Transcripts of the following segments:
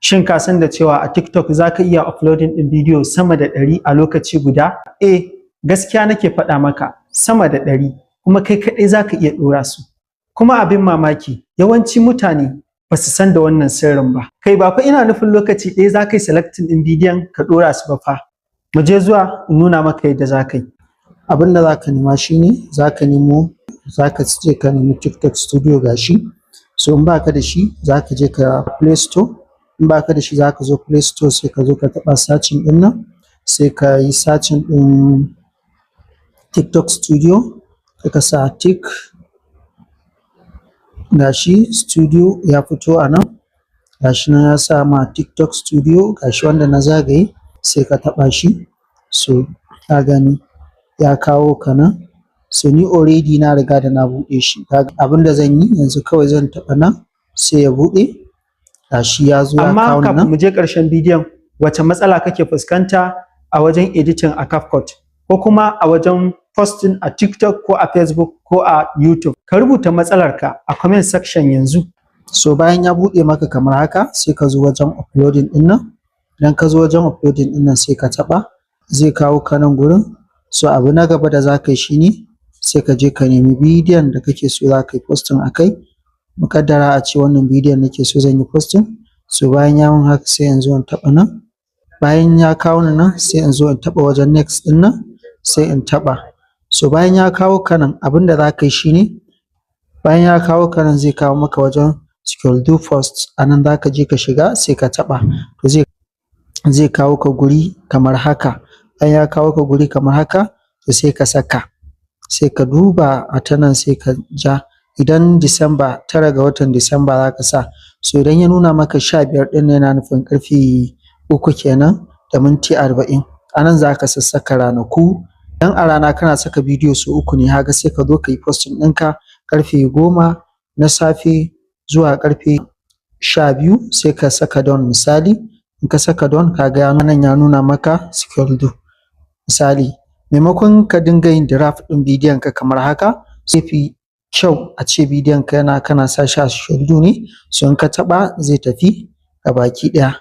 Shin ka san da cewa a TikTok za ka iya uploading ɗin bidiyo sama da 100 a lokaci guda? Gaskiya nake faɗa maka, sama da 100, kuma kai kaɗai za ka iya ɗora su. Kuma abin mamaki, yawanci mutane ba su san da wannan sirrin ba. Kai ba fa ina nufin lokaci ɗaya za ka yi selecting ɗin bidiyon ka ɗora su ba fa. Mu je zuwa in nuna maka yadda za ka yi. Abin da za ka nema shine za ka je ka nemi TikTok Studio gashi. So in baka da shi za ka je ka Play Store. In baka da shi za ka zo Play Store sai ka zo ka taɓa searching ɗin nan. Sai ka yi searching ɗin TikTok Studio. Sai ka sa Tik. Gashi Studio ya fito a nan. Gashi nan ya sa ma TikTok Studio gashi wanda na zagaye. Sai ka taɓa shi. So ka gani ya kawo ka nan. So ni already na riga da na buɗe shi. Abin da zan yi yanzu kawai zan taɓa nan sai ya buɗe. Gashi ya zo ya kawo nan. Amma kafin mu je ƙarshen bidiyon, wace matsala kake fuskanta a wajen editing a CapCut ko kuma a wajen posting a TikTok ko a Facebook ko a YouTube? Ka rubuta matsalarka a comment section yanzu. So bayan ya buɗe maka kamar haka sai ka zo wajen uploading ɗin nan. Idan ka zo wajen uploading ɗin nan sai ka taɓa, zai kawo ka nan gurin. So abu na gaba da za ka yi shine sai ka je ka nemi bidiyon da kake so za ka yi posting a kai. Muƙaddara a ce wannan bidiyon nake so zan yi posting. So bayan ya mun haka sai in zo in taɓa nan. Bayan ya kawo ni nan sai in zo in taɓa wajen next ɗin nan sai in taɓa. So bayan ya kawo ka nan abin da za ka yi shine bayan ya kawo ka nan zai kawo maka wajen scroll do post. A nan za ka je ka shiga sai ka taɓa. To zai kawo ka guri kamar haka. Bayan ya kawo ka guri kamar haka to sai ka saka. Sai ka duba a ta nan sai ka ja. Idan Disamba 9 ga watan Disamba za ka sa. So idan ya nuna maka 15 ɗin yana nufin ƙarfe 3 kenan da minti 40. A nan za ka sassaka ranaku. Idan a rana kana saka bidiyo sau 3 ne haka sai ka zo ka yi posting ɗinka ƙarfe 10 na safe zuwa ƙarfe 12 sai ka saka don misali. In ka saka don ka ga nan ya nuna maka scroll do. Misali, maimakon ka dinga yin draft ɗin bidiyon ka kamar haka, sai fi kyau a ce bidiyon ka kana sa shi a scroll do ne. So in ka taɓa zai tafi gabaki ɗaya.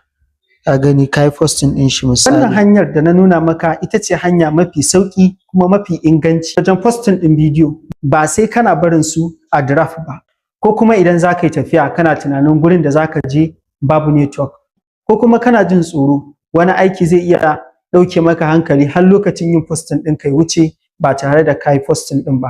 Ka gani ka yi posting ɗin shi misali. Wannan hanyar da na nuna maka ita ce hanya mafi sauƙi kuma mafi inganci wajen posting ɗin bidiyo. Ba sai kana barin su a draft ba. Ko kuma idan za ka yi tafiya kana tunanin gurin da za ka je babu network. Ko kuma kana jin tsoro wani aiki zai iya ɗauke maka hankali har lokacin yin posting ɗin ka ya wuce ba tare da ka yi posting ɗin ba.